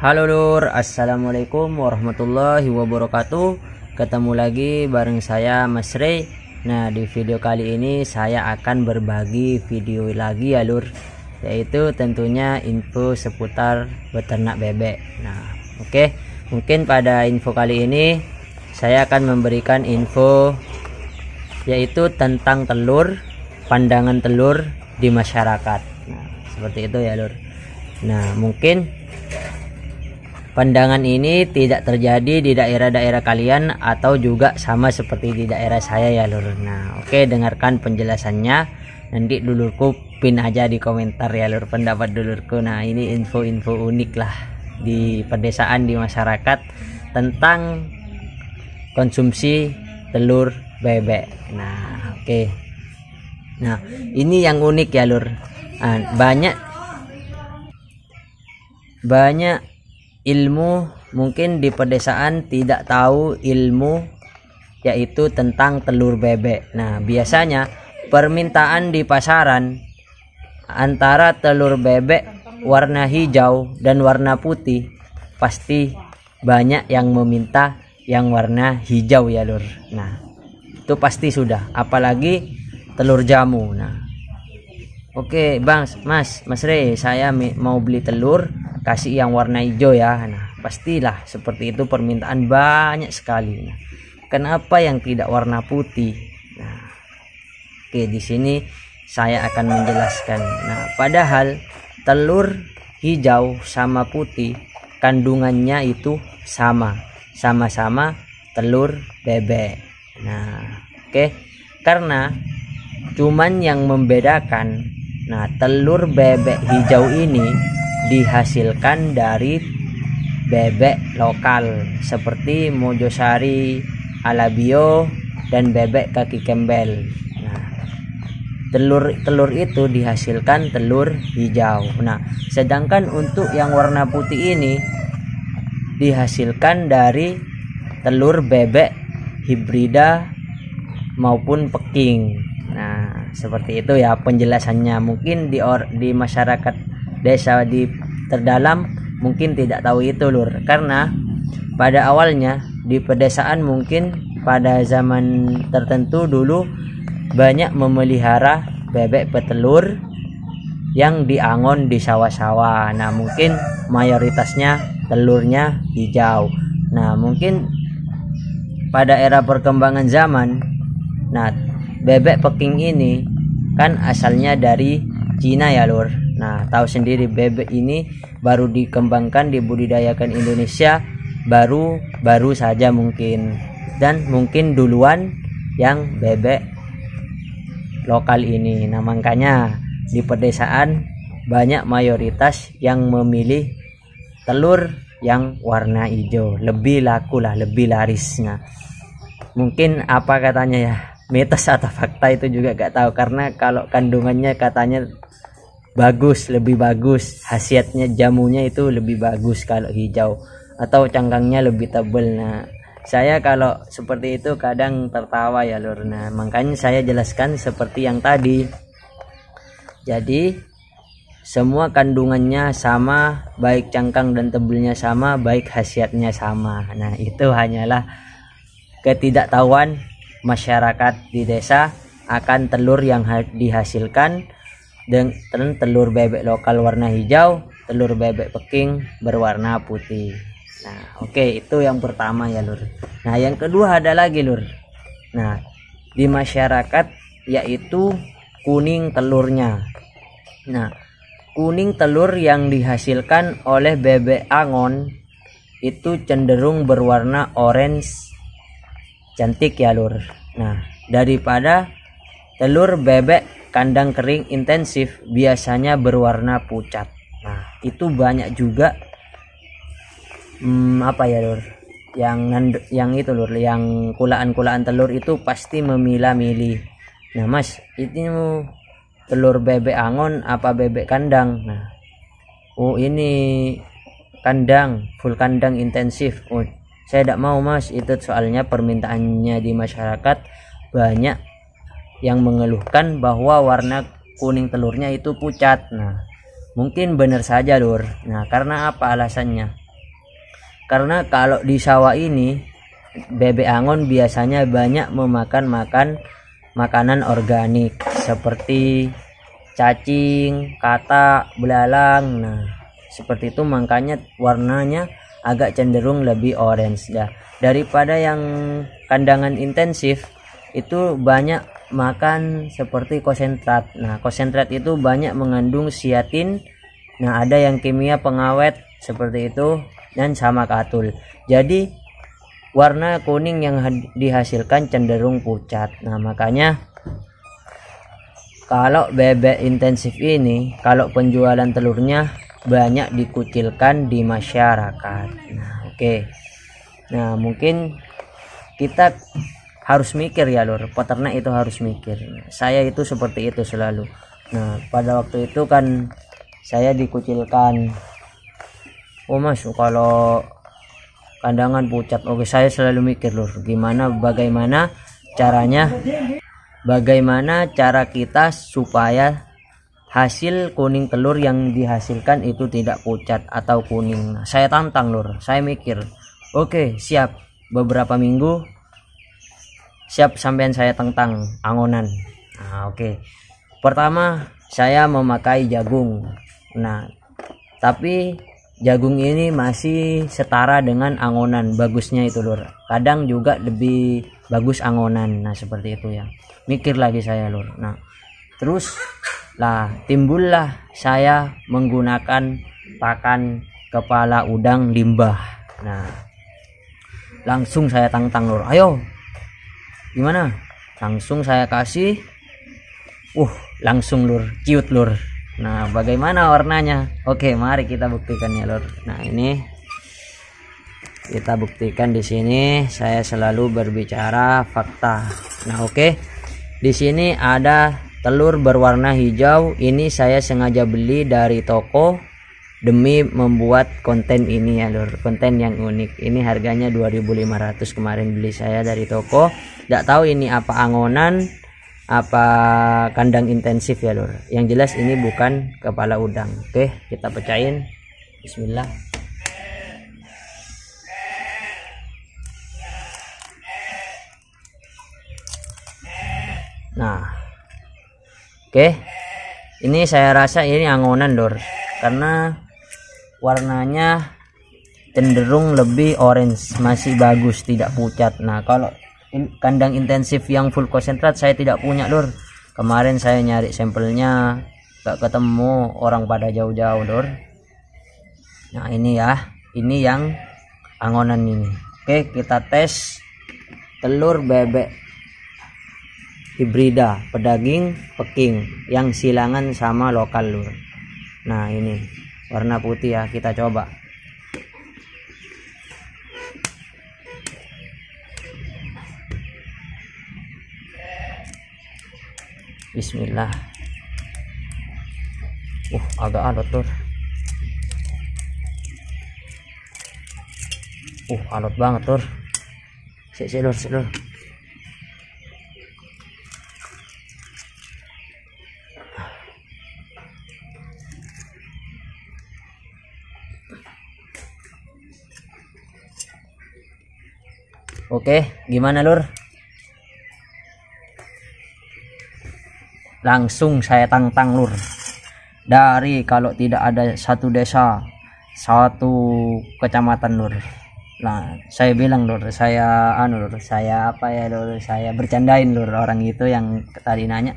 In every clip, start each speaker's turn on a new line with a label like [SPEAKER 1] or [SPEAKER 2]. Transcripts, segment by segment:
[SPEAKER 1] Halo Lur, assalamualaikum warahmatullahi wabarakatuh. Ketemu lagi bareng saya Mas Rey. Nah, di video kali ini saya akan berbagi video lagi ya Lur, yaitu tentunya info seputar beternak bebek. Nah, oke. Mungkin pada info kali ini saya akan memberikan info yaitu tentang telur, pandangan telur di masyarakat. Nah, seperti itu ya Lur. Nah, mungkin pandangan ini tidak terjadi di daerah-daerah kalian atau juga sama seperti di daerah saya ya Lur. Nah, oke, dengarkan penjelasannya. Nanti dulurku pin aja di komentar ya Lur pendapat dulurku. Nah, ini info-info unik lah di pedesaan, di masyarakat tentang konsumsi telur bebek. Nah, oke. Nah, ini yang unik ya Lur. Nah, banyak ilmu mungkin di pedesaan tidak tahu ilmu yaitu tentang telur bebek. Nah, biasanya permintaan di pasaran antara telur bebek warna hijau dan warna putih pasti banyak yang meminta yang warna hijau ya Lur. Nah, itu pasti sudah, apalagi telur jamu. Nah, oke Bang, Mas Rey, saya mau beli telur, kasih yang warna hijau ya. Nah, pastilah seperti itu, permintaan banyak sekali. Nah, kenapa yang tidak warna putih? Nah, oke, di sini saya akan menjelaskan. Nah, padahal telur hijau sama putih kandungannya itu sama-sama telur bebek. Nah, oke, karena cuman yang membedakan, nah, telur bebek hijau ini dihasilkan dari bebek lokal seperti Mojosari, Alabio, dan bebek kaki kembel. Nah, telur itu dihasilkan telur hijau. Nah, sedangkan untuk yang warna putih ini dihasilkan dari telur bebek hibrida maupun peking. Nah, seperti itu ya penjelasannya. Mungkin di masyarakat desa di terdalam mungkin tidak tahu itu Lur, karena pada awalnya di pedesaan mungkin pada zaman tertentu dulu banyak memelihara bebek petelur yang diangon di sawah-sawah. Nah, mungkin mayoritasnya telurnya hijau. Nah, mungkin pada era perkembangan zaman, nah, bebek peking ini kan asalnya dari Cina ya Lur. Nah, tahu sendiri bebek ini baru dikembangkan, dibudidayakan Indonesia baru saja mungkin, dan mungkin duluan yang bebek lokal ini. Nah, makanya di pedesaan banyak mayoritas yang memilih telur yang warna hijau, lebih laku lah, lebih laris. Nah, mungkin apa katanya ya, mitos atau fakta itu juga gak tahu, karena kalau kandungannya katanya bagus, lebih bagus, khasiatnya jamunya itu lebih bagus kalau hijau, atau cangkangnya lebih tebal. Nah, saya kalau seperti itu kadang tertawa ya Lur. Nah, makanya saya jelaskan seperti yang tadi. Jadi semua kandungannya sama, baik cangkang dan tebelnya sama, baik khasiatnya sama. Nah, itu hanyalah ketidaktahuan masyarakat di desa akan telur yang dihasilkan dan telur bebek lokal warna hijau, telur bebek peking berwarna putih. Nah, oke, itu yang pertama ya Lur. Nah, yang kedua ada lagi Lur. Nah, di masyarakat yaitu kuning telurnya. Nah, kuning telur yang dihasilkan oleh bebek angon itu cenderung berwarna orange cantik ya Lur. Nah, daripada telur bebek kandang kering intensif biasanya berwarna pucat. Nah, itu banyak juga apa ya Lur, yang itu Lur, yang kulaan telur itu pasti memilah-milih. Nah, Mas, ini telur bebek angon apa bebek kandang? Nah, oh, ini kandang, full kandang intensif. Oh, saya tidak mau Mas, itu soalnya permintaannya di masyarakat banyak yang mengeluhkan bahwa warna kuning telurnya itu pucat. Nah, mungkin benar saja Lur. Nah, karena apa alasannya? Karena kalau di sawah ini bebek angon biasanya banyak memakan makanan organik seperti cacing, katak, belalang. Nah, seperti itu, makanya warnanya agak cenderung lebih orange dah. Daripada yang kandangan intensif itu banyak makan seperti konsentrat. Nah, konsentrat itu banyak mengandung siatin. Nah, ada yang kimia pengawet seperti itu dan sama katul. Jadi warna kuning yang dihasilkan cenderung pucat. Nah, makanya kalau bebek intensif ini, kalau penjualan telurnya banyak dikucilkan di masyarakat. Nah, oke. Nah, mungkin kita harus mikir ya lur, peternak itu harus mikir. Saya itu seperti itu selalu. Nah, pada waktu itu kan saya dikucilkan. Oh mas, kalau kandangan pucat, oke, saya selalu mikir lur, bagaimana cara kita supaya hasil kuning telur yang dihasilkan itu tidak pucat atau kuning. Nah, saya tantang lur, saya mikir, oke, siap, beberapa minggu siap sampean saya tentang angonan. Nah, oke. Pertama saya memakai jagung. Nah, tapi jagung ini masih setara dengan angonan, bagusnya itu lur. Kadang juga lebih bagus angonan. Nah, seperti itu ya. Mikir lagi saya lur. Nah, terus lah timbullah saya menggunakan pakan kepala udang limbah. Nah, langsung saya tantang lur, ayo gimana, langsung saya kasih, langsung lur, ciut lur. Nah, bagaimana warnanya? Oke, mari kita buktikan ya lur. Nah, ini kita buktikan di sini. Saya selalu berbicara fakta. Nah, oke. Di sini ada telur berwarna hijau. Ini saya sengaja beli dari toko demi membuat konten ini ya lur, konten yang unik. Ini harganya 2.500 kemarin beli saya dari toko. Tidak tahu ini apa angonan, apa kandang intensif ya lur. Yang jelas ini bukan kepala udang. Oke, kita pecahin. Bismillah. Nah, oke, ini saya rasa ini angonan lur, karena warnanya cenderung lebih orange, masih bagus, tidak pucat. Nah, kalau kandang intensif yang full konsentrat saya tidak punya lur. Kemarin saya nyari sampelnya gak ketemu, orang pada jauh-jauh lur. Nah, ini ya, ini yang angonan ini. Oke, kita tes telur bebek hibrida pedaging peking yang silangan sama lokal lur. Nah, ini warna putih ya, kita coba. Bismillah. Agak alot lur. Alot banget lur. Sik lur. Oke, gimana lur? Langsung saya tantang lur. Dari kalau tidak ada satu desa, satu kecamatan lur. Nah, saya bilang lur, saya bercandain lur orang itu yang tadi nanya.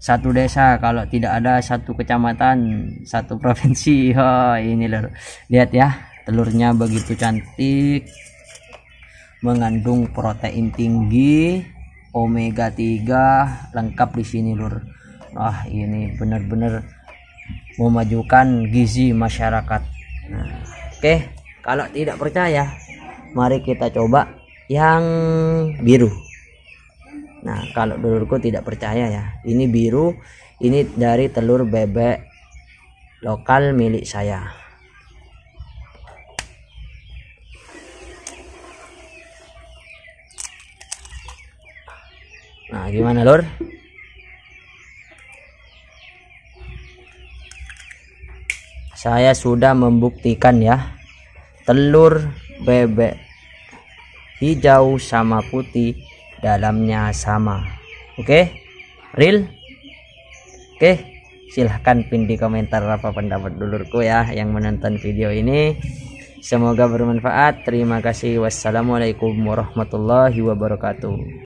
[SPEAKER 1] Satu desa kalau tidak ada satu kecamatan, satu provinsi. Ini lur. Lihat ya, telurnya begitu cantik. Mengandung protein tinggi, omega 3 lengkap di sini lur. Wah, ini benar-benar memajukan gizi masyarakat. Nah, oke, kalau tidak percaya mari kita coba yang biru. Nah, kalau dulurku tidak percaya ya, ini biru, ini dari telur bebek lokal milik saya. Nah, gimana lur? Saya sudah membuktikan ya, telur bebek hijau sama putih dalamnya sama. Oke, real? Oke, silahkan pin di komentar apa pendapat dulurku ya yang menonton video ini. Semoga bermanfaat. Terima kasih. Wassalamualaikum warahmatullahi wabarakatuh.